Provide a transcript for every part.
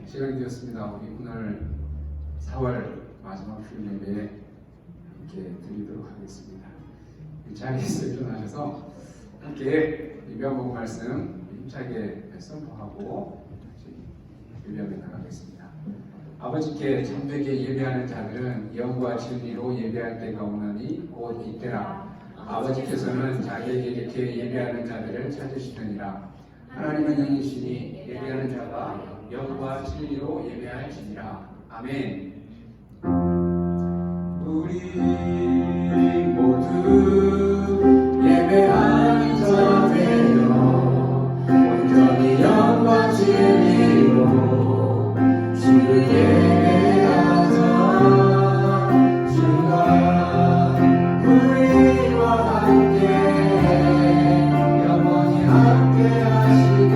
시간이 되었습니다. 우리 오늘 4월 마지막 주일 예배에 함께 드리도록 하겠습니다. 이 자리에서 일어나셔서 함께 예배한 말씀 힘차게 선포하고 예배하며 나가겠습니다. 아버지께 참되게 예배하는 자들은 영과 진리로 예배할 때가 오나니 곧 이때라. 아버지께서는 자기에게 이렇게 예배하는 자들을 찾으시느니라. 하나님은 영이시니 예배하는 자가 영과 진리로 예배할지니라. 아멘. 우리 모두 예배하는 자 되어 온전히 영과 진리로 주를 예배하자. 주가 우리와 함께 영원히 함께 하시고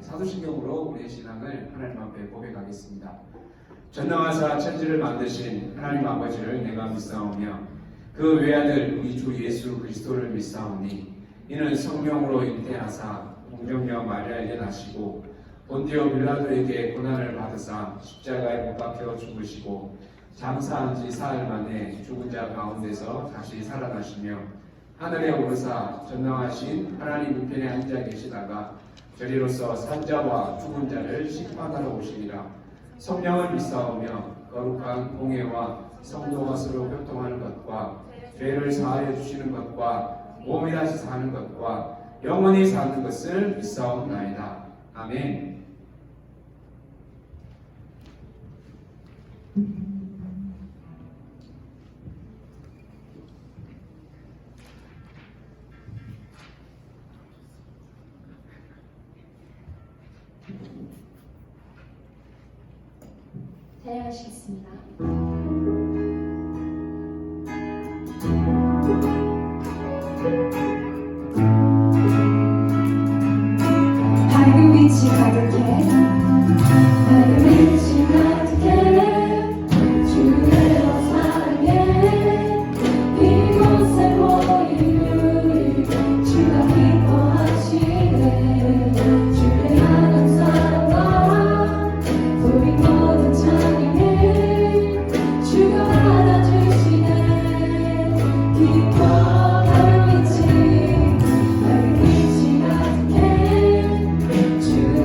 사도신경으로 우리의 신앙을 하나님 앞에 고백하겠습니다. 전능하사 천지를 만드신 하나님 아버지를 내가 믿사오며 그 외아들 우리 주 예수 그리스도를 믿사오니 이는 성령으로 잉태하사 동정녀 마리아에게 나시고 본디오 빌라도에게 고난을 받으사 십자가에 못 박혀 죽으시고 장사한 지 사흘 만에 죽은 자 가운데서 다시 살아나시며 하늘에 오르사 전능하신 하나님 우편에 앉아 계시다가 저리로서 산자와 죽은 자를 심판하러 오시리라. 성령을 믿사오며 거룩한 공회와 성도가 서로 교통하는 것과 죄를 사하여 주시는 것과 몸이 다시 사는 것과 영원히 사는 것을 믿사옵나이다. 아멘. 찬양하시겠습니다. 밝은 빛이 가득해 밝은 빛이 가득해 주의 사랑에 이곳에 모인 우리 주가 기뻐하시네. 주의 하나님 사랑과 우리 모든 찬양에 주가 받아주시네. 기뻐 밝은 빛이 가득해 주의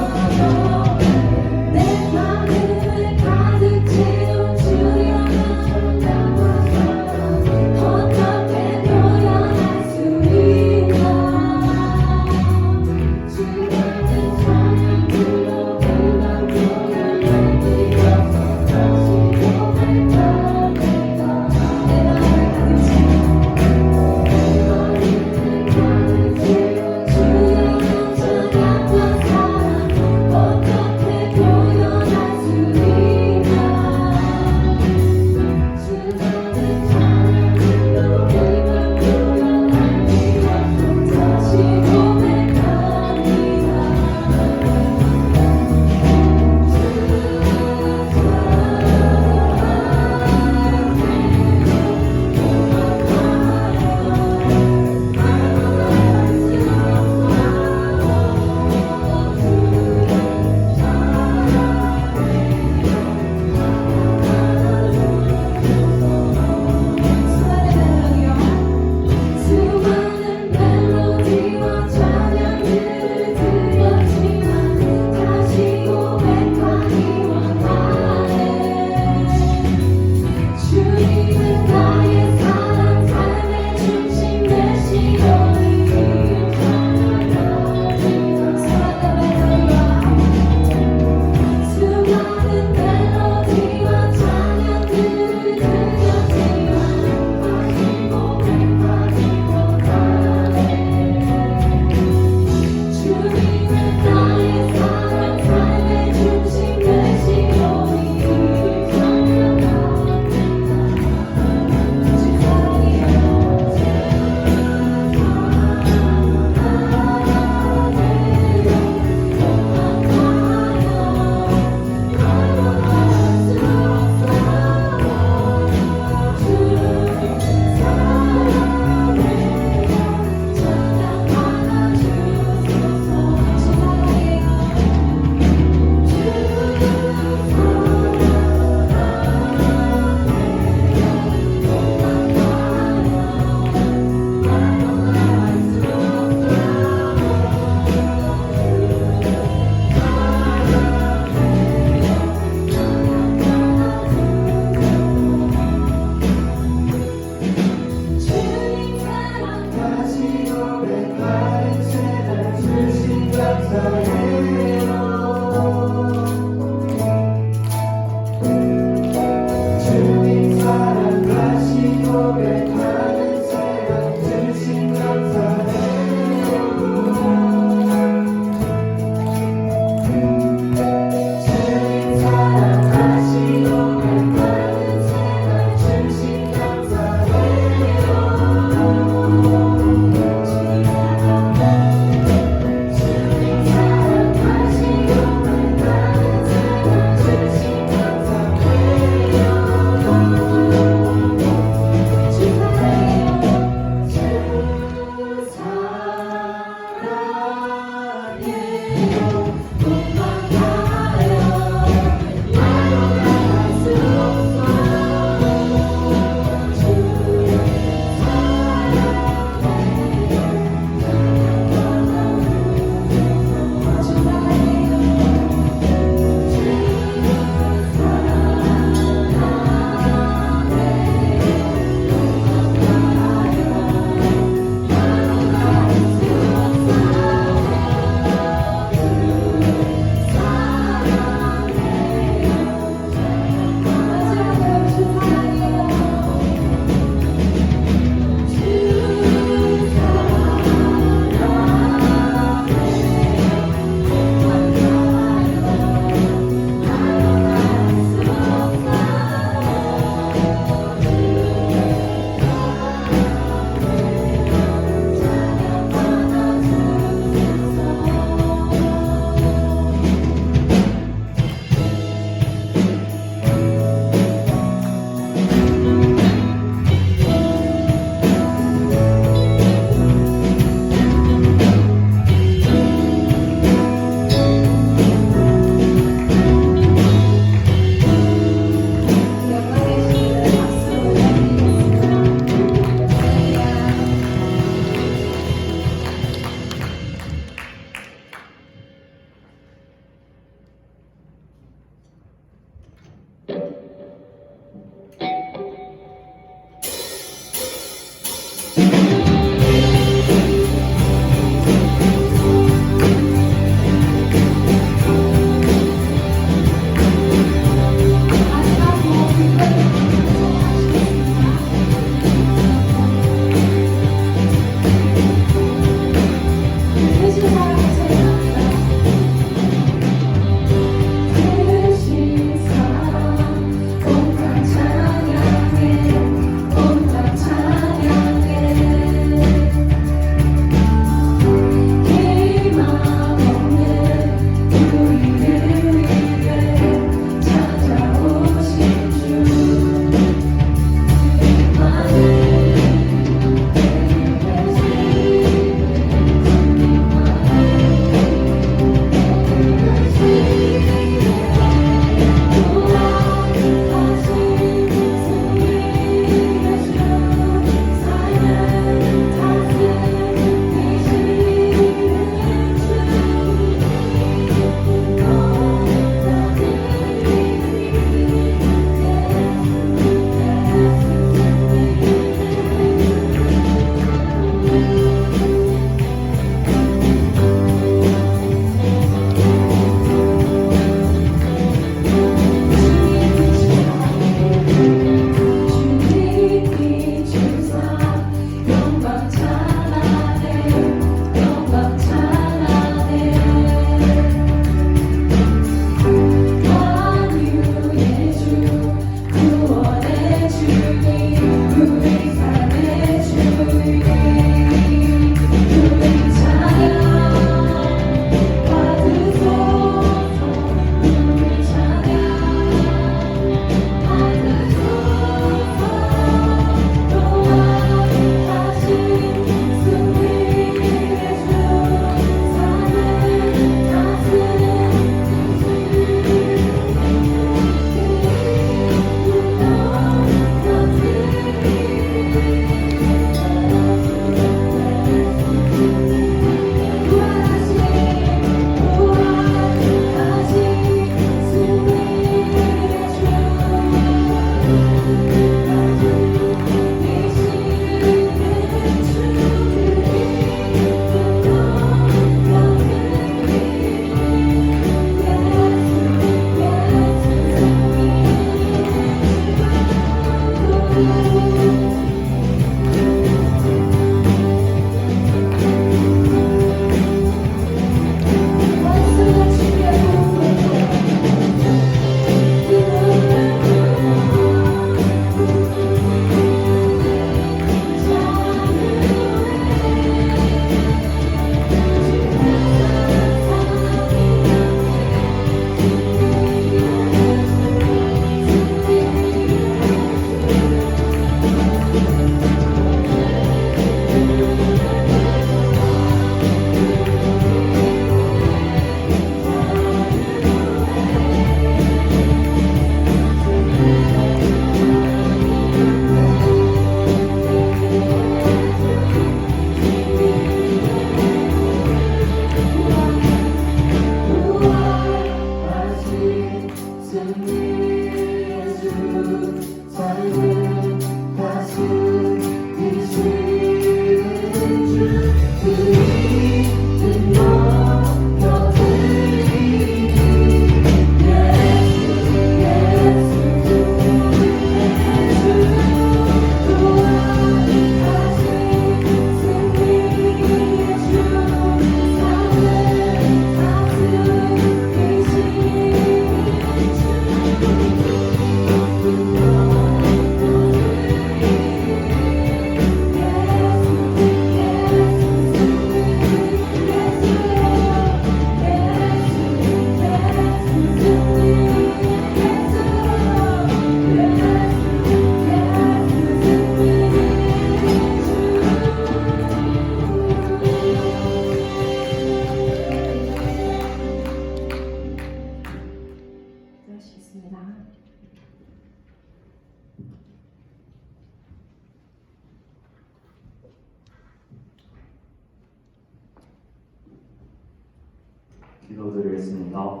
기도드리겠습니다.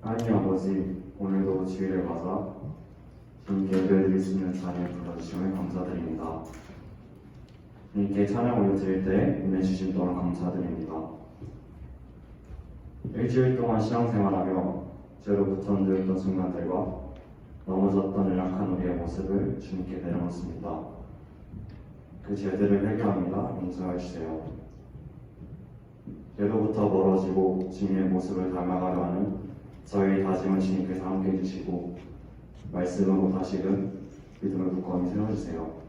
하나님 아버지, 오늘도 주일을 맞아 주님께 예배드릴 수 있는 자리에 불러주심을 감사드립니다. 주님께 찬양 올려드릴 때 은혜 주신 동안 감사드립니다. 일주일 동안 신앙생활하며 죄로 붙잡혀있던 순간들과 넘어졌던 연약한 우리의 모습을 주님께 내려놓습니다. 그 죄들을 회개합니다. 용서해 주세요. 죄로부터 멀어지고 주님의 모습을 닮아가려 하는 저희 다짐은 주님께서 함께 해주시고 말씀으로 다시금 믿음을 굳건히 세워주세요.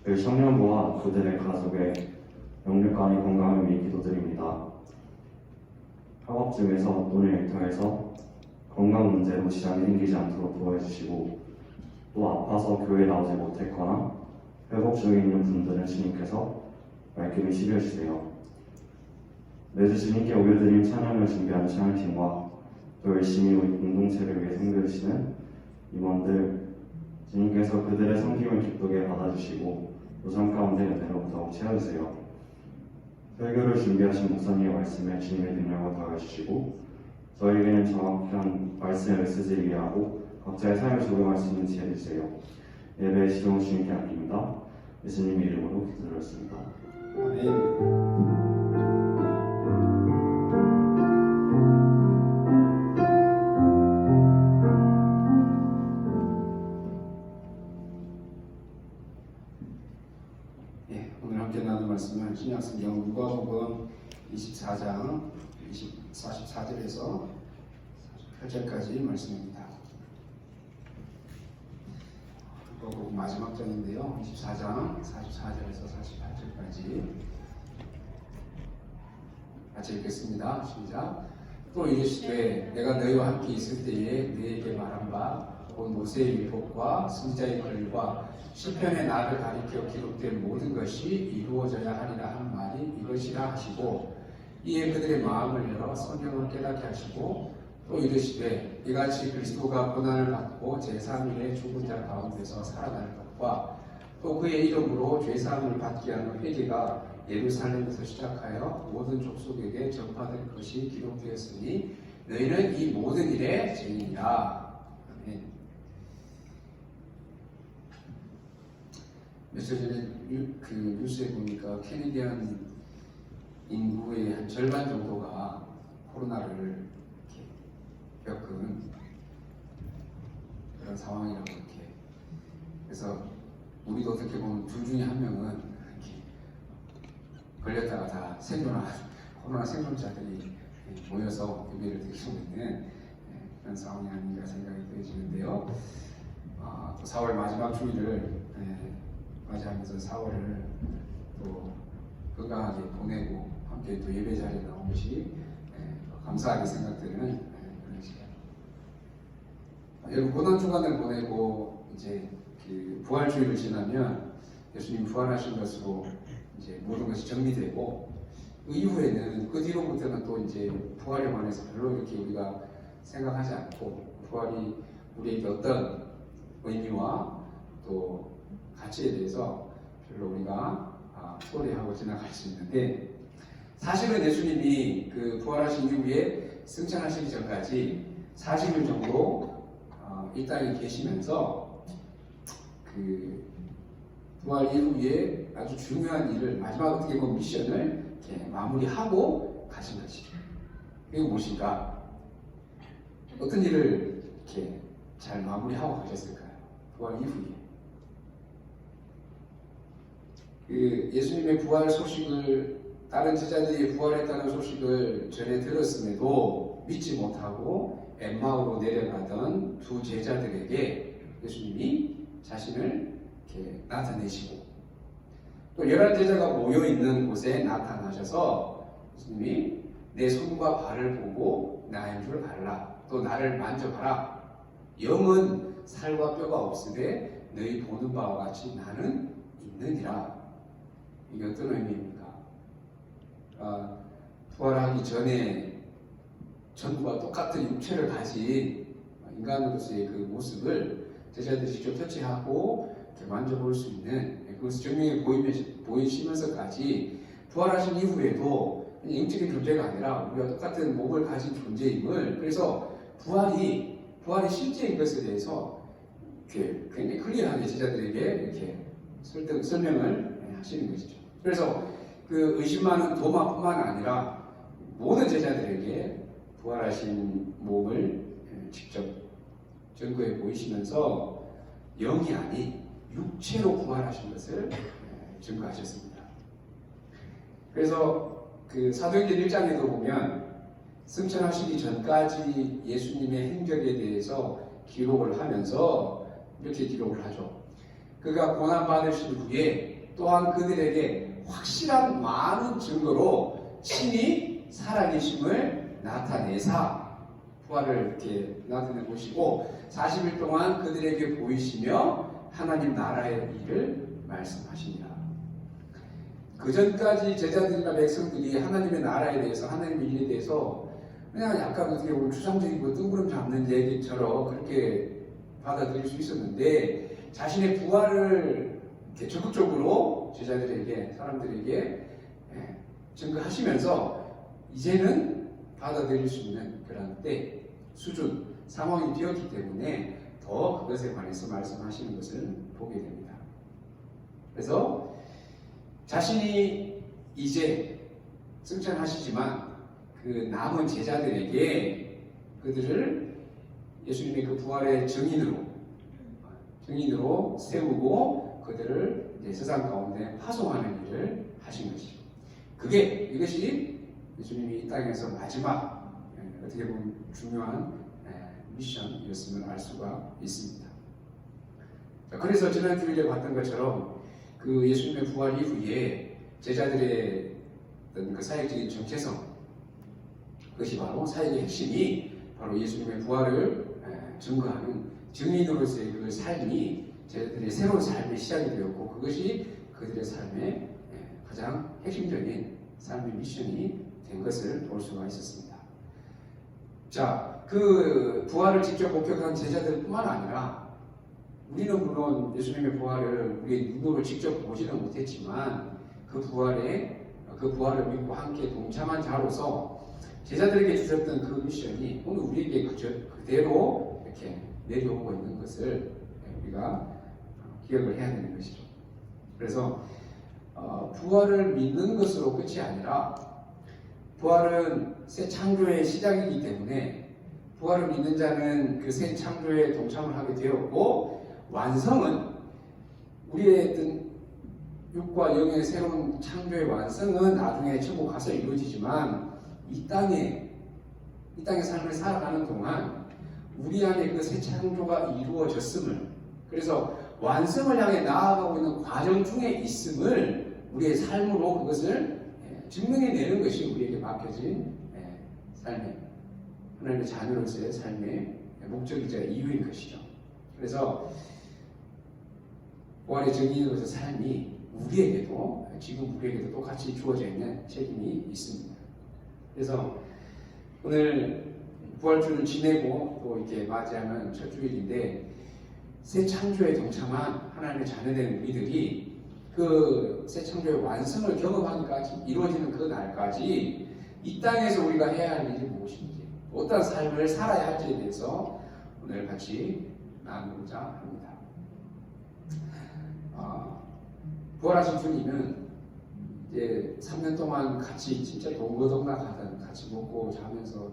그 청년부와 그들의 가족의 영육간의 건강을 위해 기도드립니다. 학업 중에서 또는 일터에서 건강 문제로 지장이 생기지 않도록 도와주시고 또 아파서 교회에 나오지 못했거나 회복 중에 있는 분들은 주님께서 말끔히 치료해주세요. 매주 주님께 올려드린 찬양을 준비하는 찬양팀과 또 열심히 우리 공동체를 위해 섬겨주시는 임원들, 주님께서 그들의 섬김을 기쁘게 받아주시고 노상 가운데 은혜로 더욱 채워주세요. 설교를 준비하신 목사님의 말씀에 주님의 능력을 더해주시고 저희에게는 정확한 말씀의 메시지를 이해하고 각자의 삶을 적용할 수 있는 지혜를 주세요. 예배의 시종을 주님께 아낍니다. 예수님의 이름으로 기도드렸습니다. 아멘. 오늘 함께 나눌 말씀은 신약성경 누가복음 24장 44절에서 48절까지 말씀입니다. 누가복음 마지막 장인데요. 24장 44절에서 48절까지 같이 읽겠습니다. 시작. 또 이르시되 내가 너희와 함께 있을 때에 너희에게 말한 바 곧 모세의 율법과 선지자의 글과 시편의 나를 가리켜 기록된 모든 것이 이루어져야 하리라 한 말이 이것이라 하시고 이에 그들의 마음을 열어 성경을 깨닫게 하시고 또 이르시되 이같이 그리스도가 고난을 받고 제3일에 죽은 자 가운데서 살아날 것과 또 그의 이름으로 죄사함을 받게 하는 회개가 예루살렘에서 시작하여 모든 족속에게 전파될 것이 기록되었으니 너희는 이 모든 일의 증인이라. 아멘. 며칠 전에 그 뉴스에 보니까 캐네디안 인구의 한 절반 정도가 코로나를 이렇게 겪은 그런 상황이라고 이렇게. 그래서 우리도 어떻게 보면 둘 중에 한 명은 이렇게 걸렸다가 다 생존한 코로나 생존자들이 모여서 예배를 드리고 있는 그런 상황이 아닌가 생각이 되어지는데요. 또 4월 마지막 주일을 맞이하면서 4월을 또 건강하게 보내고 함께 또 예배 자리에 나온 것이 감사하게 생각되는 그런 시간. 여러분 고난 주간을 보내고 이제 그 부활 주일을 지나면 예수님 부활하신 것으로 이제 모든 것이 정리되고 그 이후에는 그 뒤로부터는 또 이제 부활에 관해서 별로 이렇게 우리가 생각하지 않고 부활이 우리에게 어떤 의미와 또 가치에 대해서 별로 우리가 소리하고 지나갈 수 있는데 사실은 예수님이 그 부활하신 이후에 승천하시기 전까지 40일 정도 이 땅에 계시면서 그 부활 이후에 아주 중요한 일을 마지막 어떻게 보면 미션을 이렇게 마무리하고 가신 것이죠. 이게 무엇인가? 어떤 일을 이렇게 잘 마무리하고 가셨을까요? 부활 이후에. 그 예수님의 부활 소식을 다른 제자들이 부활했다는 소식을 전해 들었음에도 믿지 못하고 엠마오로 내려가던 두 제자들에게 예수님이 자신을 이렇게 나타내시고 또 11제자가 모여있는 곳에 나타나셔서 예수님이 내 손과 발을 보고 나인 줄 알라. 또 나를 만져봐라. 영은 살과 뼈가 없으되 너희 보는 바와 같이 나는 있느니라. 이게 어떤 의미입니까? 부활하기 전에 전부와 똑같은 육체를 가진 인간으로서의 그 모습을 제자들이 직접 터치하고 이렇게 만져볼 수 있는 그것을 증명해 보이시면서까지 부활하신 이후에도 영적인 존재가 아니라 우리가 똑같은 몸을 가진 존재임을, 그래서 부활이 실제인 것에 대해서 이렇게 굉장히 클리어하게 제자들에게 이렇게 설명을 하시는 것이죠. 그래서 그 의심 많은 도마뿐만 아니라 모든 제자들에게 부활하신 몸을 직접 증거해 보이시면서 영이 아닌 육체로 부활하신 것을 증거하셨습니다. 그래서 그 사도행전 1장에도 보면 승천하시기 전까지 예수님의 행적에 대해서 기록을 하면서 이렇게 기록을 하죠. 그가 고난 받으신 후에 또한 그들에게 확실한 많은 증거로 친히 살아계심을 나타내사, 부활을 이렇게 나타내 보시고 40일 동안 그들에게 보이시며 하나님 나라의 일을 말씀하시니라. 그 전까지 제자들이나 백성들이 하나님의 나라에 대해서, 하나님의 일에 대해서 그냥 약간 어떻게 보면 추상적이고 뜬구름 잡는 얘기처럼 그렇게 받아들일 수 있었는데, 자신의 부활을 이렇게 적극적으로 제자들에게, 사람들에게 증거하시면서 이제는 받아들일 수 있는 그런 때, 수준, 상황이 되었기 때문에 더 그것에 관해서 말씀하시는 것을 보게 됩니다. 그래서 자신이 이제 승천하시지만 그 남은 제자들에게 그들을 예수님의 그 부활의 증인으로 세우고 그들을 이제 세상 가운데 파송하는 일을 하신 것이죠. 이것이 예수님이 이 땅에서 마지막 어떻게 보면 중요한 미션이었음을 알 수가 있습니다. 자, 그래서 지난 주일에 봤던 것처럼 그 예수님의 부활 이후에 제자들의 어떤 그 사역적인 정체성, 그것이 바로 사역의 핵심이 바로 예수님의 부활을 증거하는 증인으로서의 그 삶이 제자들의 새로운 삶의 시작이 되었고, 그것이 그들의 삶의 가장 핵심적인 삶의 미션이 된 것을 볼 수가 있었습니다. 자, 그 부활을 직접 목격한 제자들뿐만 아니라 우리는 물론 예수님의 부활을 우리의 눈으로 직접 보지는 못했지만 그 부활을 믿고 함께 동참한 자로서 제자들에게 주셨던 그 미션이 오늘 우리에게 그대로 이렇게 내려오고 있는 것을 우리가 기억을 해야 되는 것이죠. 그래서 부활을 믿는 것으로 끝이 아니라, 부활은 새 창조의 시작이기 때문에 부활을 믿는 자는 그 새 창조에 동참을 하게 되었고, 완성은 우리의 어떤 육과 영의 새로운 창조의 완성은 나중에 천국 가서 이루어지지만, 이 땅의 삶을 살아가는 동안 우리 안에 그 새 창조가 이루어졌음을, 그래서 완성을 향해 나아가고 있는 과정 중에 있음을 우리의 삶으로 그것을 증명해내는 것이 우리에게 맡겨진 삶의, 하나님의 자녀로서의 삶의 목적이자 이유인 것이죠. 그래서 부활의 증인으로서 삶이 지금 우리에게도 똑같이 주어져 있는 책임이 있습니다. 그래서 오늘 부활주를 지내고 또 이렇게 맞이하는 첫 주일인데, 새 창조에 동참한 하나님의 자녀된 우리들이 그 새 창조의 완성을 경험하기까지, 이루어지는 그 날까지 이 땅에서 우리가 해야 할 일이 무엇인지, 어떤 삶을 살아야 할지에 대해서 오늘 같이 나누고자 합니다. 부활하신 주님은 이제 3년 동안 같이 진짜 동거동락하던, 같이 먹고 자면서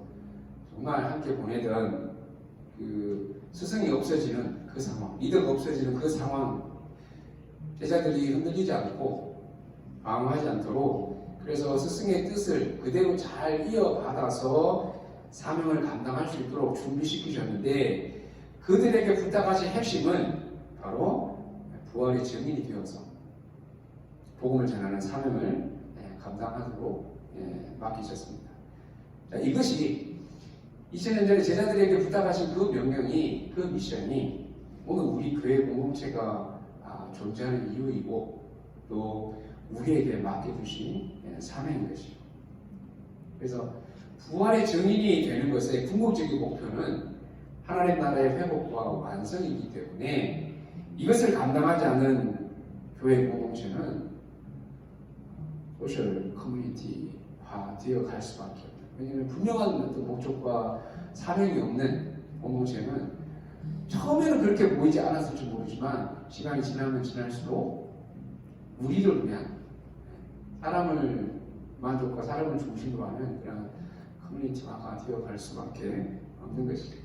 정말 함께 보내던 그 스승이 없어지는 그 상황, 리더가 없어지는 그 상황, 제자들이 흔들리지 않고 방황하지 않도록, 그래서 스승의 뜻을 그대로 잘 이어받아서 사명을 감당할 수 있도록 준비시키셨는데, 그들에게 부탁하신 핵심은 바로 부활의 증인이 되어서 복음을 전하는 사명을 감당하도록 맡기셨습니다. 자, 이것이 2000년 전에 제자들에게 부탁하신 그 명령이, 그 미션이 오늘 우리 교회 공동체가 존재하는 이유이고, 또 우리에게 맡겨주신 사명인 것이죠. 그래서 부활의 증인이 되는 것의 궁극적인 목표는 하나님 나라의 회복과 완성이기 때문에, 이것을 감당하지 않는 교회 공동체는 소셜 커뮤니티화 되어 갈 수밖에 없다. 왜냐하면 분명한 어떤 목적과 사명이 없는 공동체는 처음에는 그렇게 보이지 않았을지 모르지만 시간이 지나면 지날수록 우리를 위한 사람을 만족과 사람을 중심으로 하는 그런 커뮤니티화가 되어갈 수밖에 없는 것이죠.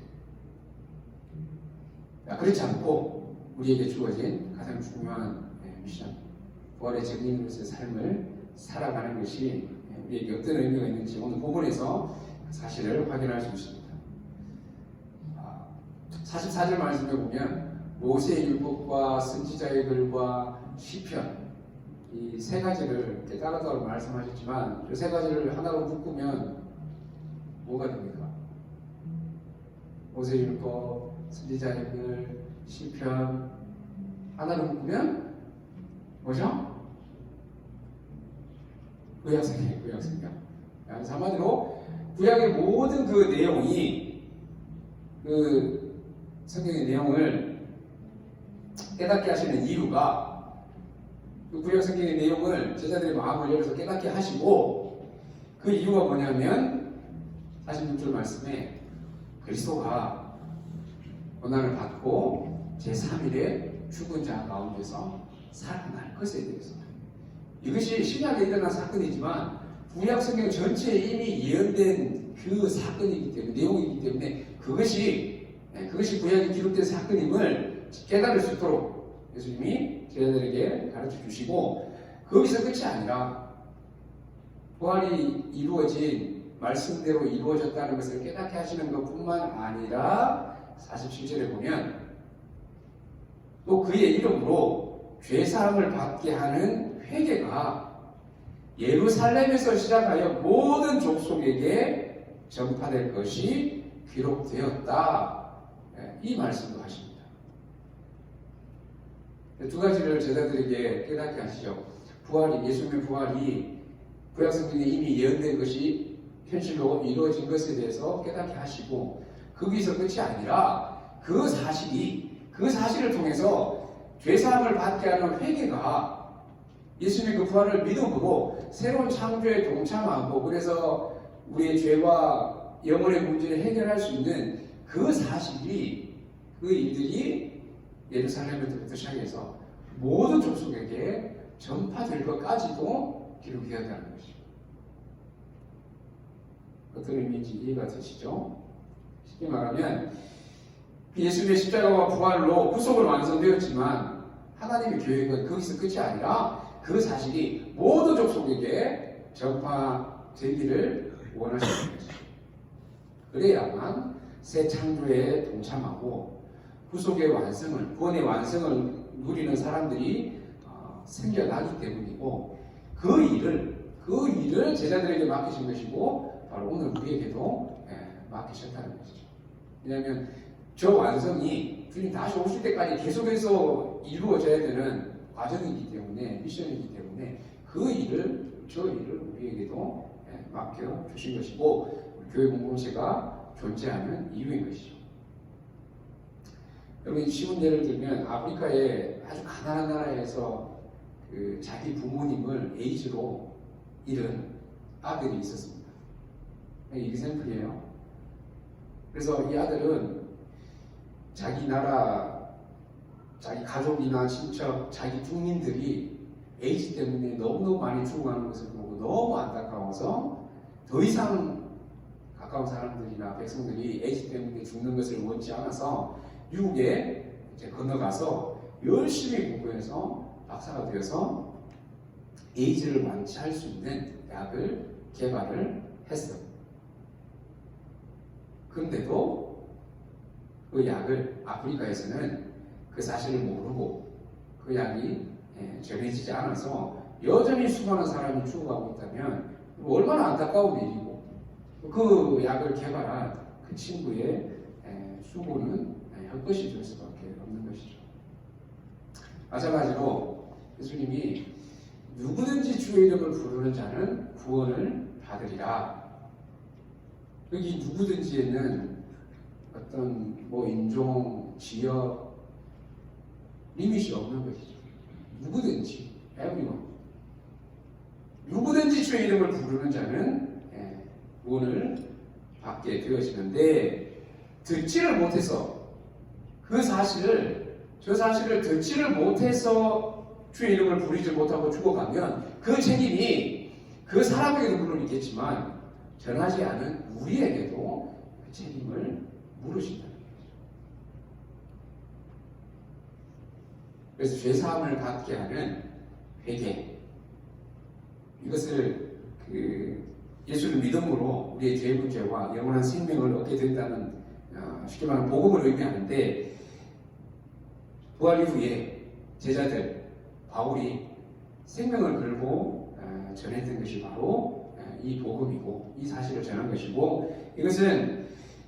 그렇지 않고 우리에게 주어진 가장 중요한 미션, 부활의 증인으로서의 삶을 살아가는 것이 우리에게 어떤 의미가 있는지 오늘 본문에서 사실을 확인할 수 있습니다. 44절 말씀에 보면 모세의 율법과 선지자의 글과 시편 이 세 가지를 따로따로 말씀하셨지만 이 세 가지를 하나로 묶으면 뭐가 됩니까? 모세의 율법, 선지자의 글, 시편 하나로 묶으면 뭐죠? 구약성경. 한마디로 구약의 모든 그 내용이 그 성경의 내용을 깨닫게 하시는 이유가 그 구약 성경의 내용을 제자들의 마음을 열어서 깨닫게 하시고 그 이유가 뭐냐면 46절 말씀에 그리스도가 고난을 받고 제3일에 죽은 자 가운데서 살아날 것에 대해서 이것이 신약에 일어난 사건이지만 구약 성경 전체에 이미 예언된 그 사건이기 때문에 내용이기 때문에 그것이 구약에 기록된 사건임을 깨달을 수 있도록 예수님이 제자들에게 가르쳐 주시고 거기서 끝이 아니라 부활이 이루어진 말씀대로 이루어졌다는 것을 깨닫게 하시는 것뿐만 아니라 47절에 보면 또 그의 이름으로 죄사함을 받게 하는 회개가 예루살렘에서 시작하여 모든 족속에게 전파될 것이 기록되었다. 이 말씀도 하십니다. 두 가지를 제자들에게 깨닫게 하시죠. 예수님의 부활이 구약 성경에 이미 예언된 것이 현실로 이루어진 것에 대해서 깨닫게 하시고 거기서 끝이 아니라 그 사실을 통해서 죄사함을 받게 하는 회개가 예수님의 그 부활을 믿음으로 새로운 창조에 동참하고 그래서 우리의 죄와 영혼의 문제를 해결할 수 있는 그 사실이 그 일들이 예루살렘부터 시작해서 모든 족속에게 전파될 것까지도 기록되었다는 것이죠. 어떤 의미인지 이해가 되시죠? 쉽게 말하면 예수님의 십자가와 부활로 구속은 완성되었지만 하나님의 계획은 거기서 끝이 아니라 그 사실이 모든 족속에게 전파되기를 원하시는 것이죠. 그래야만 새 창조에 동참하고 구속의 완성을, 구원의 완성을 누리는 사람들이 생겨나기 때문이고 그 일을 제자들에게 맡기신 것이고 바로 오늘 우리에게도 맡기셨다는 것이죠. 왜냐하면 저 완성이 주님 다시 오실 때까지 계속해서 이루어져야 되는 과정이기 때문에 미션이기 때문에 저 일을 우리에게도 맡겨 주신 것이고 교회 공동체가 존재하는 이유인 것이죠. 여러분 쉬운 예를 들면 아프리카의 아주 가난한 나라에서 자기 부모님을 에이즈로 잃은 아들이 있었습니다. 이게 샘플이에요. 그래서 이 아들은 자기 나라, 자기 가족이나 친척, 자기 국민들이 에이즈 때문에 너무너무 많이 죽어가는 것을 보고 너무 안타까워서 더 이상 가까운 사람들이나 백성들이 에이즈 때문에 죽는 것을 원치 않아서 미국에 이제 건너가서 열심히 공부해서 박사가 되어서 에이즈를 완치할 수 있는 약을 개발을 했어요. 그런데도 그 약을 아프리카에서는 그 사실을 모르고 그 약이 전해지지 않아서 여전히 수많은 사람이 죽어가고 있다면 얼마나 안타까운 일이고 그 약을 개발한 그 친구의 수고는 헛것이 될 수밖에 없는 것이죠. 마찬가지로 예수님이 누구든지 주의 이름을 부르는 자는 구원을 받으리라. 여기 누구든지에는 어떤 인종, 지역 리밋이 없는 것이죠. 누구든지 everyone. 누구든지 주의 이름을 부르는 자는 구원을 받게 되어지는데 듣지를 못해서 저 사실을 듣지를 못해서 주의 이름을 부르지 못하고 죽어가면 그 책임이 그 사람에게도 물론 있겠지만 전하지 않은 우리에게도 그 책임을 물으신다는 거죠. 그래서 죄사함을 받게 하는 회개, 이것을 예수를 믿음으로 우리의 죄 문제와 영원한 생명을 얻게 된다는 쉽게 말하면 복음을 의미하는데, 부활 이후에 제자들 바울이 생명을 걸고 전했던 것이 바로 이 복음이고 이 사실을 전한 것이고, 이것은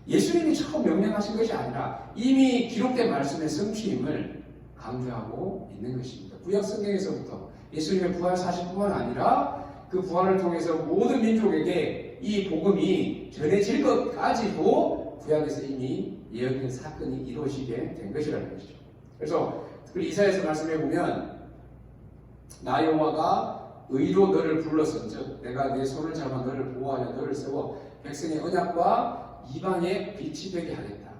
예수님이 처음 명령하신 것이 아니라 이미 기록된 말씀의 성취임을 강조하고 있는 것입니다. 구약 성경에서부터 예수님의 부활 사실뿐만 아니라 그 부활을 통해서 모든 민족에게 이 복음이 전해질 것까지도 구약에서 이미 예언된 사건이 이루어지게 된 것이라는 것이죠. 그래서 특히 이사야서 말씀해 보면 나 여호와가 의로 너를 불렀은즉 내가 내 손을 잡아 너를 보호하여 너를 세워 백성의 언약과 이방의 빛이 되게 하겠다.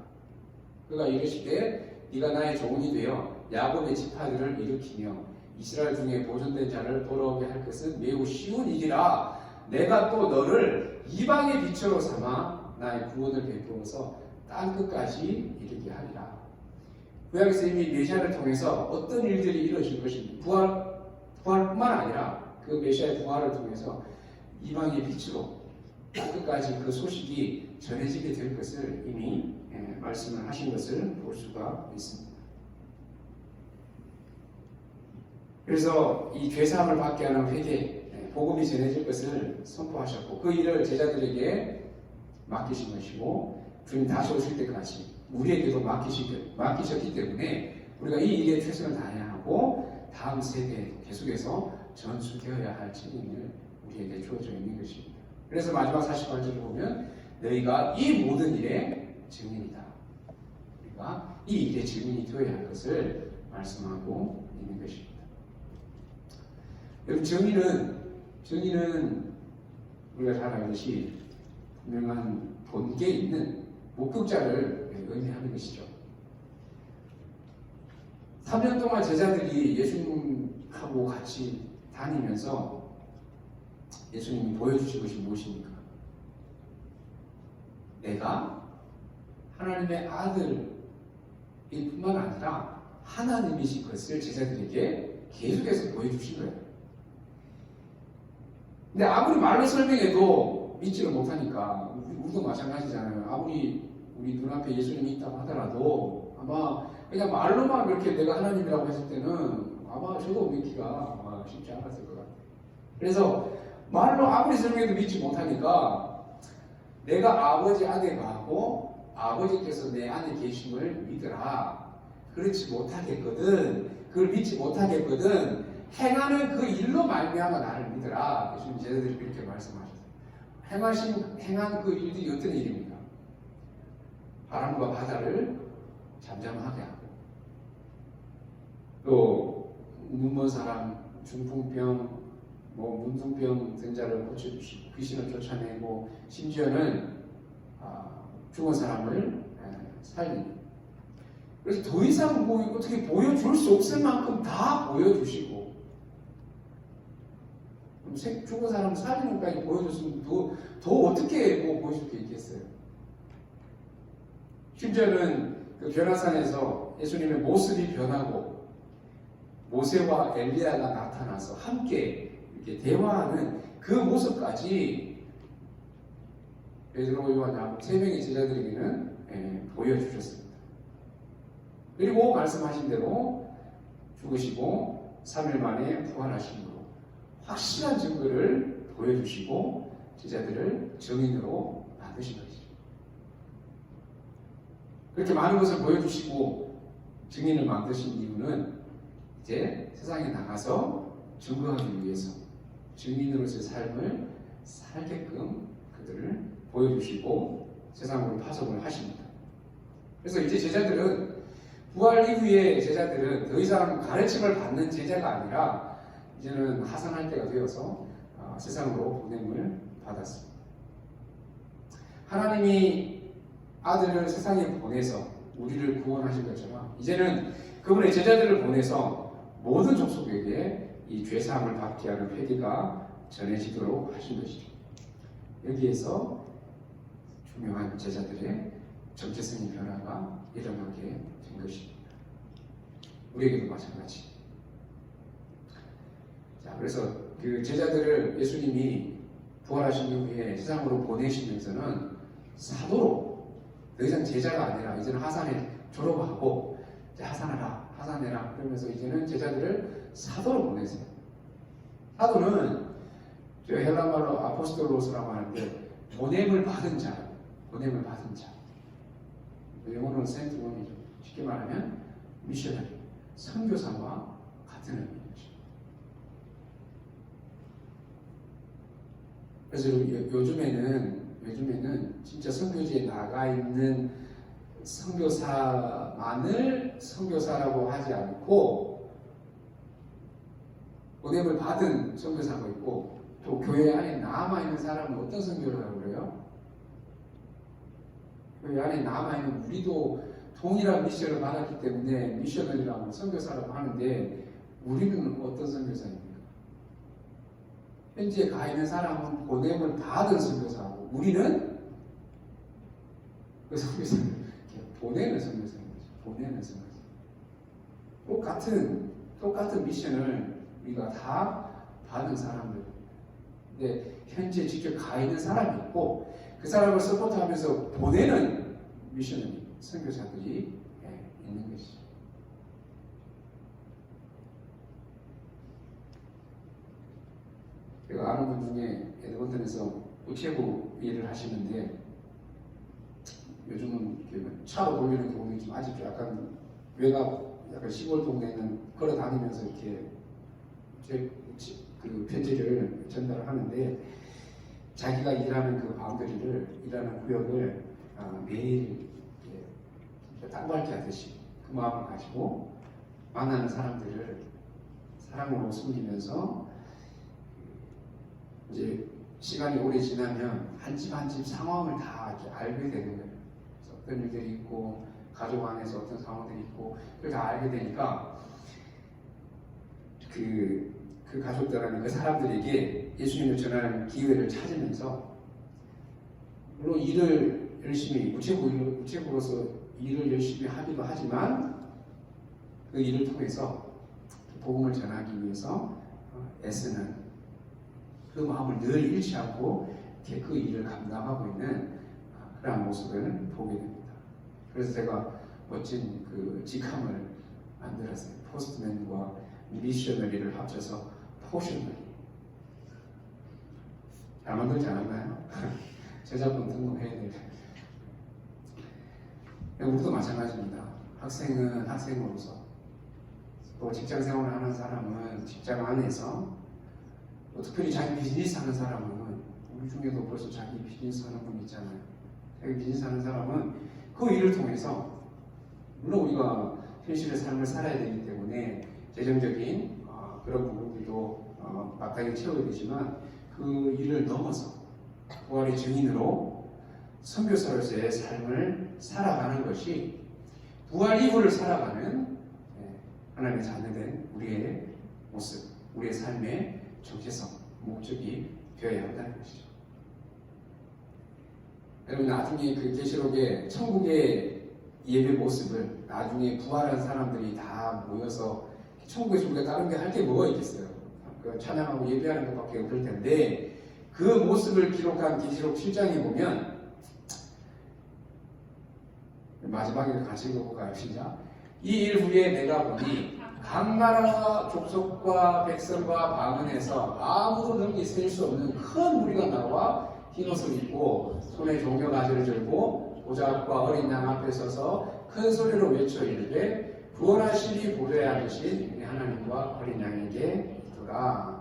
그가 이르시되 네가 나의 종이 되어 야곱의 지파들을 일으키며 이스라엘 중에 보존된 자를 돌아오게 할 것은 매우 쉬운 일이라. 내가 또 너를 이방의 빛으로 삼아 나의 구원을 베푸어서 땅 끝까지 이르게 하리라. 구약에서 이미 메시아를 통해서 어떤 일들이 이루어질 것인지, 부활뿐만 아니라 그 메시아의 부활을 통해서 이방의 빛으로 땅 끝까지 그 소식이 전해지게 될 것을 이미 말씀을 하신 것을 볼 수가 있습니다. 그래서 이 죄사함을 받게 하는 회개, 복음이 전해질 것을 선포하셨고 그 일을 제자들에게 맡기신 것이고 주님 다시 오실 때까지 우리에게도 맡기셨기 때문에 우리가 이 일에 최선을 다해야 하고 다음 세대에 계속해서 전수되어야 할 책임을 우리에게 주어져 있는 것입니다. 그래서 마지막 48절을 보면 너희가 이 모든 일의 증인이다. 우리가 이 일의 증인이 되어야 할 것을 말씀하고 있는 것입니다. 여러분, 정의는 우리가 잘 알듯이 분명한 본계 있는 목격자를 의미하는 것이죠. 3년 동안 제자들이 예수님하고 같이 다니면서 예수님이 보여주신 것이 무엇입니까? 내가 하나님의 아들일 뿐만 아니라 하나님이신 것을 제자들에게 계속해서 보여주신 거예요. 근데 아무리 말로 설명해도 믿지를 못하니까 우리도 마찬가지잖아요. 아무리 우리 눈앞에 예수님이 있다고 하더라도 아마 그냥 말로만 그렇게 내가 하나님이라고 했을 때는 아마 저도 믿기가 쉽지 않았을 것 같아요. 그래서 말로 아무리 설명해도 믿지 못하니까 내가 아버지 안에 가고 아버지께서 내 안에 계심을 믿으라. 그렇지 못하겠거든. 그걸 믿지 못하겠거든. 행하는 그 일로 말미암아 나를 믿으라. 예수님 제자들이 그렇게 말씀하셨어요. 행한 그 일들이 어떤 일입니까? 바람과 바다를 잠잠하게 하고, 또 눈먼 사람, 중풍병, 문둥병 든 자를 고쳐주시고 귀신을 쫓아내고 심지어는 죽은 사람을 살리고, 그래서 더 이상 어떻게 보여줄 수 없을 만큼 다 보여주시고, 죽은 사람 살리는 것까지 보여줬으면 더 어떻게 보여줄 게 있겠어요? 심지어는 그 변화산에서 예수님의 모습이 변하고 모세와 엘리야가 나타나서 함께 이렇게 대화하는 그 모습까지 베드로, 요한, 야곱 3명의 제자들에게는 보여주셨습니다. 그리고 말씀하신 대로 죽으시고 3일 만에 부활하심으로 확실한 증거를 보여주시고 제자들을 증인으로 만드신 것이죠. 그렇게 많은 것을 보여주시고 증인을 만드신 이유는 이제 세상에 나가서 증거하기 위해서 증인으로서의 삶을 살게끔 그들을 보여주시고 세상으로 파송을 하십니다. 그래서 이제 제자들은 부활 이후에 제자들은 더 이상 가르침을 받는 제자가 아니라 이제는 하산할 때가 되어서 세상으로 보냄을 받았습니다. 하나님이 아들을 세상에 보내서 우리를 구원하신 것처럼 이제는 그분의 제자들을 보내서 모든 족속에게 이 죄사함을 받게 하는 회개가 전해지도록 하신 것이죠. 여기에서 중요한 제자들의 정체성의 변화가 일어나게 된 것입니다. 우리에게도 마찬가지. 자, 그래서 그 제자들을 예수님이 부활하신 이후에 세상으로 보내시면서는 사도로 더 이상 제자가 아니라 이제는 하산에 졸업하고 이제 하산해라 그러면서 이제는 제자들을 사도로 보내세요. 사도는 저 헬라말로 아포스톨로스라고 하는데 보냄을 받은 자. 영어로는 센트론이죠. 쉽게 말하면 미셔너리, 선교사와 같은 의미죠. 그래서 요즘에는 진짜 선교지에 나가 있는 선교사만을 선교사라고 하지 않고 보냄을 받은 선교사가 있고 또 교회 안에 남아있는 사람은 어떤 선교를 하고 그래요? 교회 안에 남아있는 우리도 동일한 미션을 받았기 때문에 미셔너리라고 선교사라고 하는데 우리는 어떤 선교사입니까? 현지에 가 있는 사람은 보냄을 받은 선교사고 우리는 그 선교사는 보내는 선교사입니다. 보내는 선교사. 똑같은 미션을 우리가 다 받은 사람들. 근데 현지에 직접 가 있는 사람이 있고 그 사람을 서포트하면서 보내는 미션이 선교사들이 있는 것이죠. 제가 아는 분 중에 에드먼턴에서 우체국 일을 하시는데 요즘은 차로 돌리는 경우는 좀 아직도 약간 외곽, 약간 시골 동네는 걸어 다니면서 이렇게 그 편지를 전달을 하는데 자기가 일하는 그 바운더리를, 일하는 구역을 매일 땅밟기 하듯이 그 마음을 가지고 만나는 사람들을 사랑으로 숨기면서 이제 시간이 오래 지나면 한 집 한 집 상황을 다 이렇게 알게 되는 거예요. 그래서 어떤 일들이 있고 가족 안에서 어떤 상황들이 있고 그걸 다 알게 되니까 그 가족들하고 그 사람들에게 예수님을 전하는 기회를 찾으면서 물론 일을 열심히 우체국으로서 일을 열심히 하기도 하지만 그 일을 통해서 복음을 전하기 위해서 애쓰는 그 마음을 늘 잃지 않고 그 일을 감당하고 있는 그런 모습을 보게 됩니다. 그래서 제가 멋진 그 직함을 만들었어요. 포스트맨과 미셔너리를 합쳐서 포셔너리. 잘 만들지 않았나요? 제작본 등록해야 돼요. 우리도 마찬가지입니다. 학생은 학생으로서 또 직장 생활을 하는 사람은 직장 안에서 또 특별히 자기 비즈니스 하는 사람은 우리 중에도 벌써 자기 비즈니스 하는 분 있잖아요. 자기 비즈니스 하는 사람은 그 일을 통해서 물론 우리가 현실의 삶을 살아야 되기 때문에 재정적인 그런 부분들도 마땅히 채워야 되지만 그 일을 넘어서 부활의 증인으로 선교사로서의 삶을 살아가는 것이 부활 이후를 살아가는 하나님의 자녀된 우리의 모습, 우리의 삶의 정체성, 목적이 되어야 한다는 것이죠. 여러분 나중에 그 계시록의 천국의 예배 모습을 나중에 부활한 사람들이 다 모여서 천국에서 우리가 다른 게 할 게 뭐가 있겠어요? 그 찬양하고 예배하는 것밖에 없을 텐데 그 모습을 기록한 계시록 7장에 보면 마지막에 같이 읽어볼까요? 시작. 이 일 후에 내가 보니 각 나라와 족속과 백성과 방언에서 아무도 능히 셀 수 없는 큰 무리가 나와 흰 옷을 입고 손에 종려 가지를 들고 보좌과 어린 양 앞에 서서 큰 소리로 외쳐 이르되 구원하시니 보좌에 앉으신 하나님과 어린 양에게 있더라.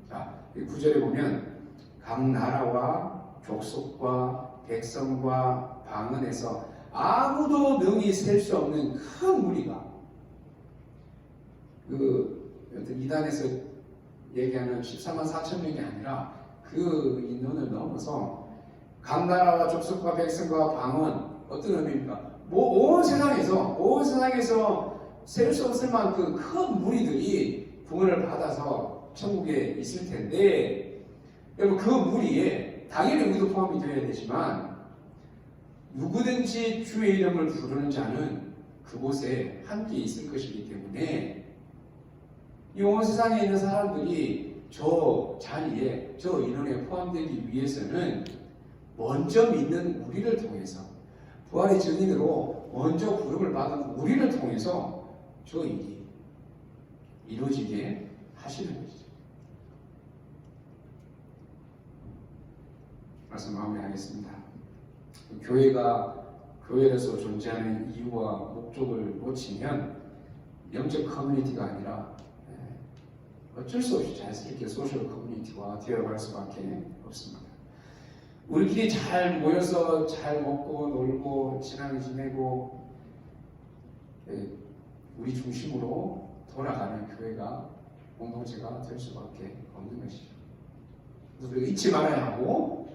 자, 이 9절에 보면 각 나라와 족속과 백성과 방언에서 아무도 능히 셀 수 없는 큰 무리가 그 이단에서 얘기하는 14만 4천 명이 아니라 그 인원을 넘어서 각 나라와 족속과 백성과 방언, 어떤 의미입니까? 온 세상에서 셀 수 없을 만큼 큰 무리들이 구원을 받아서 천국에 있을 텐데, 여러분 그 무리에 당연히 우리도 포함이 되어야 되지만 누구든지 주의 이름을 부르는 자는 그곳에 함께 있을 것이기 때문에 이 온 세상에 있는 사람들이 저 자리에, 저 인원에 포함되기 위해서는 먼저 믿는 우리를 통해서, 부활의 증인으로 먼저 부름을 받은 우리를 통해서 저 일이 이루어지게 하시는 것이죠. 말씀 마무리하겠습니다. 교회로서 존재하는 이유와 목적을 놓치면 영적 커뮤니티가 아니라 어쩔 수 없이 자연스럽게 소셜 커뮤니티와 되어갈 수밖에 없습니다. 우리끼리 잘 모여서 잘 먹고 놀고 친하게 지내고 우리 중심으로 돌아가는 교회가, 공동체가 될 수밖에 없는 것이죠. 그래서 우리가 잊지 말아야 하고,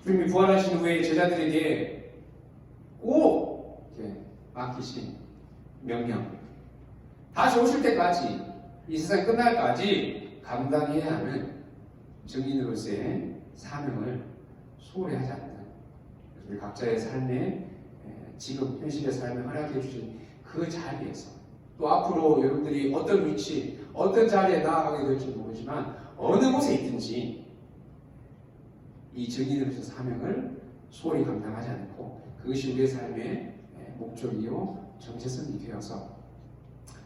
주님이 부활하신 후에 제자들에게 꼭 맡기신 명령, 다시 오실 때까지, 이 세상 끝날까지 감당해야 하는 증인으로서의 사명을 소홀히 하지 않는, 우리 각자의 삶에 지금 현실의 삶을 허락해 주신 그 자리에서, 또 앞으로 여러분들이 어떤 위치, 어떤 자리에 나아가게 될지 모르지만 어느 곳에 있든지 이 증인으로서 사명을 소홀히 감당하지 않고, 그것이 우리의 삶의 목적이요 정체성이 되어서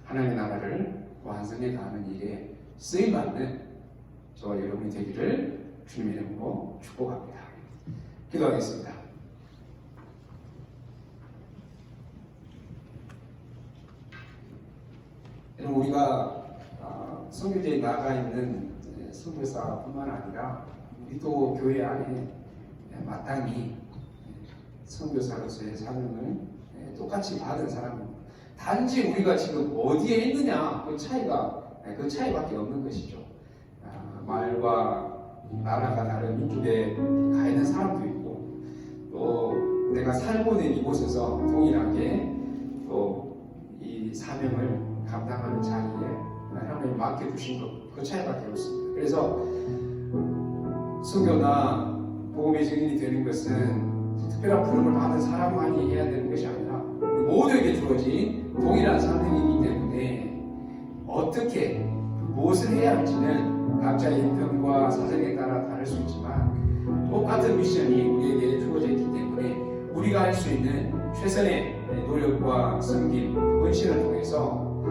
하나님의 나라를 완성해 가는 일에 쓰임받는 저와 여러분이 되기를 주님의 이름으로 축복합니다. 기도하겠습니다. 여러분, 우리가 선교제에 나가 있는 선교사뿐만 아니라 우리도 교회 안에 마땅히 선교사로서의 사명을 똑같이 받은 사람입니다. 단지 우리가 지금 어디에 있느냐, 그 차이밖에 없는 것이죠. 말과 나라가 다른 민족에 가 있는 사람도 있고, 또 내가 살고 있는 이곳에서 동일하게 또 이 사명을 감당하는 자리에 하나님이 맡겨주신 것, 그 차이밖에 없습니다. 그래서 선교나 복음의 증인이 되는 것은 특별한 부름을 받은 사람만이 해야 되는 것이 아니라 모두에게 주어진 동일한 사명이기 때문에 어떻게 무엇을 해야 할지는 각자의 형편과 사정에 따라 다를 수 있지만 똑같은 미션이 우리에게 주어져 있기 때문에 우리가 할 수 있는 최선의 노력과 섬김, 헌신을 통해서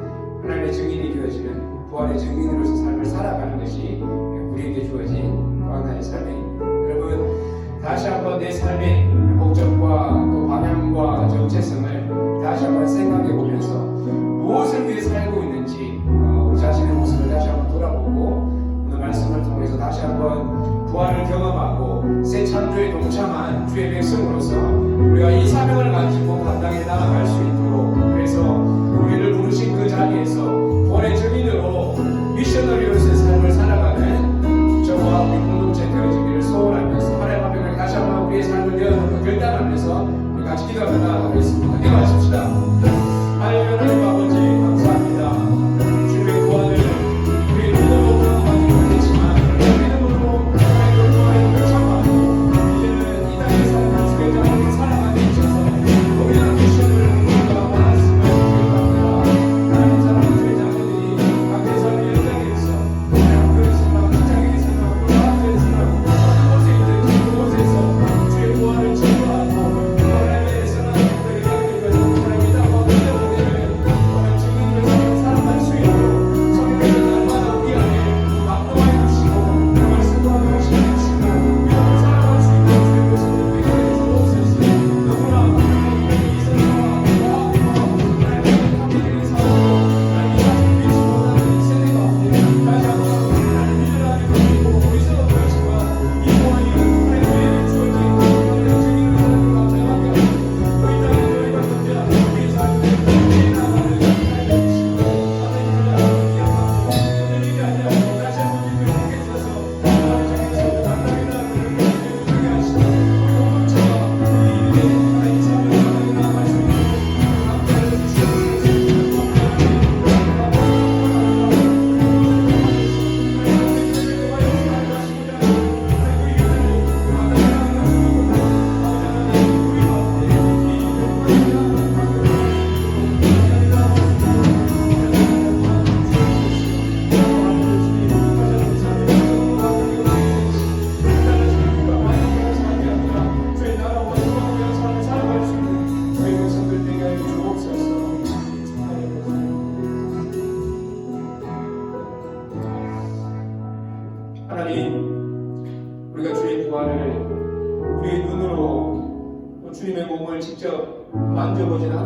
하나님의 증인이 되어지는 부활의 증인으로서 삶을 살아가는 것이 우리에게 주어진 또 하나의 사명입니다. 여러분, 다시 한번 내 삶의 목적과 또 방향과 정체성을 다시 한번 생각해 보면서 무엇을 위해 살고 있는지 우리 자신의 모습을 다시 한번 돌아보고, 오늘 말씀을 통해서 다시 한번 부활을 경험하고 새 창조에 동참한 주의 백성으로서 우리가 이 사명을 가지고 감당해 나아갈 수 있도록, 그래서 우리를 부르신 그 자리에서 부활의 증인으로 미셔너리로서의 삶을 살아가는 저와 우리 공동체 되어지기를 소원하면서, 하나님 앞에 다시 한번 우리의 삶을 내어놓고 결단하면서 우리 같이 기도하며 나아가겠습니다. 기도하십시다. 하나님 아버지, 감사합니다. 주님의 구원을 우리 눈으로 경험하지 못했지만 믿음으로 하나님의 구원을 참아 이제는 이 땅의 삶을 주의 자리에 살아가게 해주셔서 우리는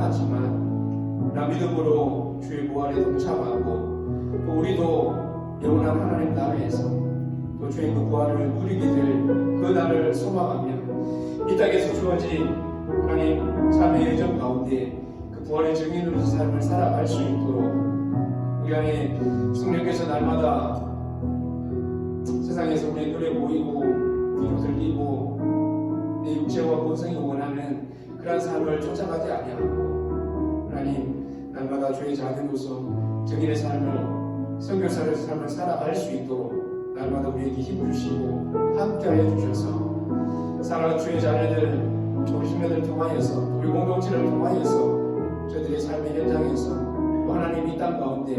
않았지만 나 믿음으로 주의 부활에 동참하고 또 우리도 영원한 하나님 나라에서 또 주의 그 부활을 누리게 될 그 날을 소망하며 이 땅에서 주어진 하나님 삶의 여정 가운데 그 부활의 증인으로서 삶을 살아갈 수 있도록 우리 안에 성령께서 날마다 세상에서 우리의 눈에 보이고 귀로 들리고 내 육체와 본성이 원하는 그런 삶을 쫓아가지 아니하고 하나님 날마다 주의 자녀로서 증인의 삶을 선교사의 삶을 살아갈 수 있도록 날마다 우리에게 힘을 주시고 함께하여 주셔서 사랑하는 주의 자녀들 우리 신뢰들 통하여서 우리 공동체를 통하여서 저들의 삶의 현장에서 하나님 이 땅 가운데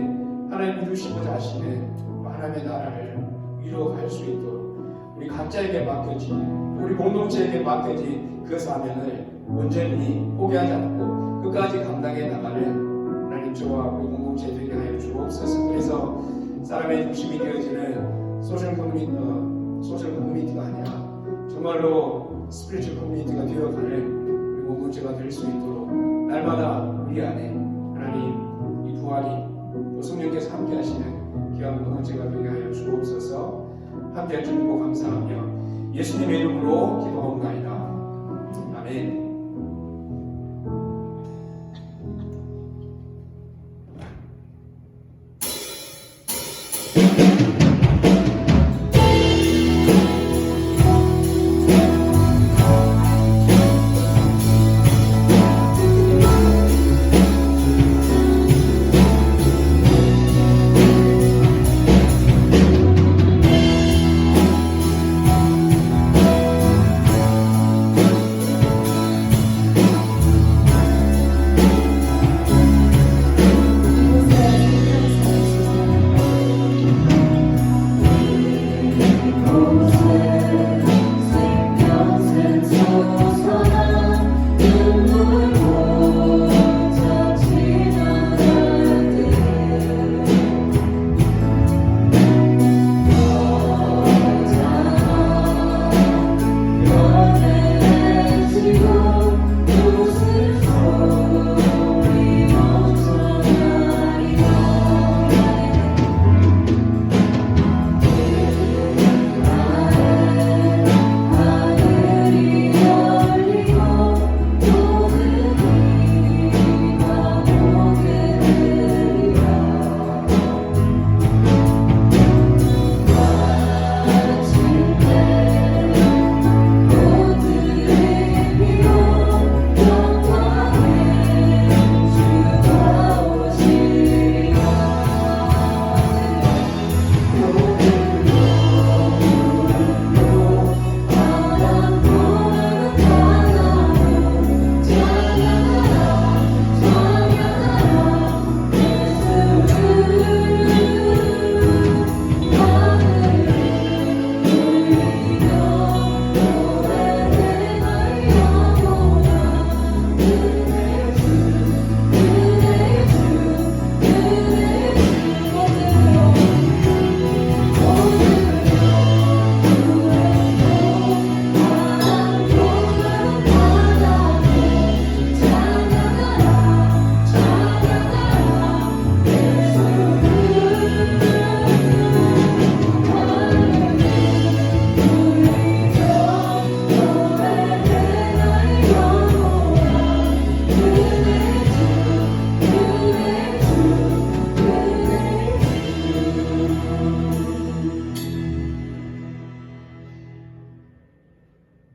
하나님이 주시고자 하시는 하나님의 나라를 이루어갈 수 있도록 우리 각자에게 맡겨진 우리 공동체에게 맡겨진 그 사명을 온전히 포기하지 않고 끝까지 감당해 나가는 하나님 저와 우리 공동체 되게 하여 주옵소서. 그래서 사람의 중심이 되어지는 소셜 커뮤니티가 아니라 정말로 스피리추얼 커뮤니티가 되어가는 우리 공동체가 될 수 있도록 날마다 우리 안에 하나님 이 부활이 또 성령께서 함께 하시는 귀한 공동체가 되게 하여 주옵소서. 함께 해주시고 감사하며 예수님의 이름으로 기도하옵나이다. 아멘.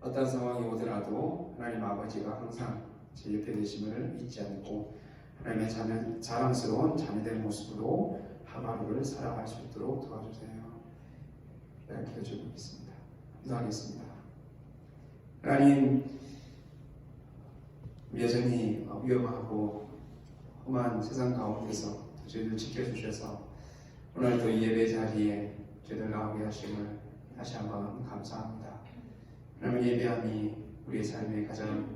어떤 상황이 오더라도 하나님 아버지가 항상 제 옆에 계심을 잊지 않고 하나님의 자랑스러운 자녀된 모습으로 하루하루를 살아갈 수 있도록 도와주세요. 기도드리고 있습니다. 기도하겠습니다. 하나님, 여전히 위험하고 험한 세상 가운데서 저희를 지켜주셔서 오늘도 이 예배 자리에 저희들 나오게 하심을 다시 한번 감사합니다. 하나님, 예배함이 우리의 삶에 가장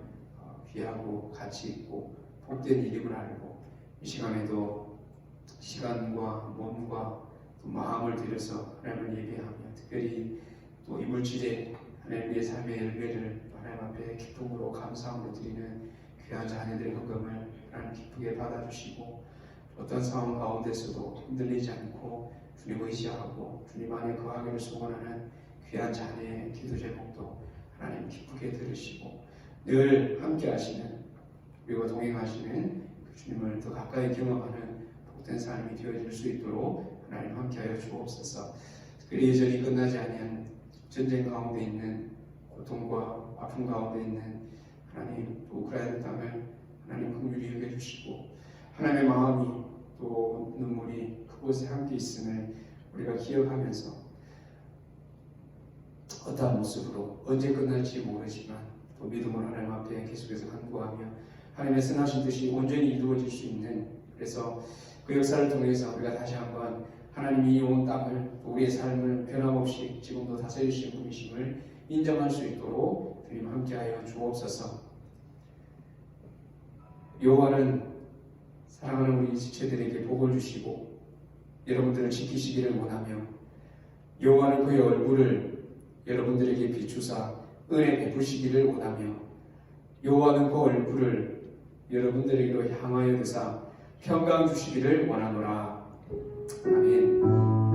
귀하고 가치 있고 복된 일임을 알고 이 시간에도 시간과 몸과 또 마음을 들여서 하나님을 예배하며 특별히 또 이물질에 하나님의 삶의 열매를 하나님 앞에 기쁨으로 감사함으로 드리는 귀한 자녀들의 헌금을 도와주시고 어떤 상황 가운데서도 흔들리지 않고 주님 의지하고 주님 안에 거하기를 소원하는 귀한 자녀의 기도 제목도 하나님 기쁘게 들으시고 늘 함께 하시는 우리와 동행하시는 그 주님을 더 가까이 경험하는 복된 삶이 되어질 수 있도록 하나님 함께하여 주옵소서. 그 예전이 끝나지 아니한 전쟁 가운데 있는 고통과 아픔 가운데 있는 하나님 또 우크라이나 땅을 하나님 긍휼히 여겨주시고 하나님의 마음이 또 눈물이 그곳에 함께 있음을 우리가 기억하면서 어떠한 모습으로 언제 끝날지 모르지만 또 믿음으로 하나님 앞에 계속해서 간구하며 하나님의 선하신 뜻이 온전히 이루어질 수 있는 그래서 그 역사를 통해서 우리가 다시 한번 하나님이 이 온 땅을 또 우리의 삶을 변함없이 지금도 다스리시는 분이심을 인정할 수 있도록 주님 함께하여 주옵소서. 여호와는 사랑하는 우리 지체들에게 복을 주시고 여러분들을 지키시기를 원하며 여호와는 그의 얼굴을 여러분들에게 비추사 은혜 베푸시기를 원하며 여호와는 그 얼굴을 여러분들에게로 향하여 드사 평강 주시기를 원하노라. 아멘.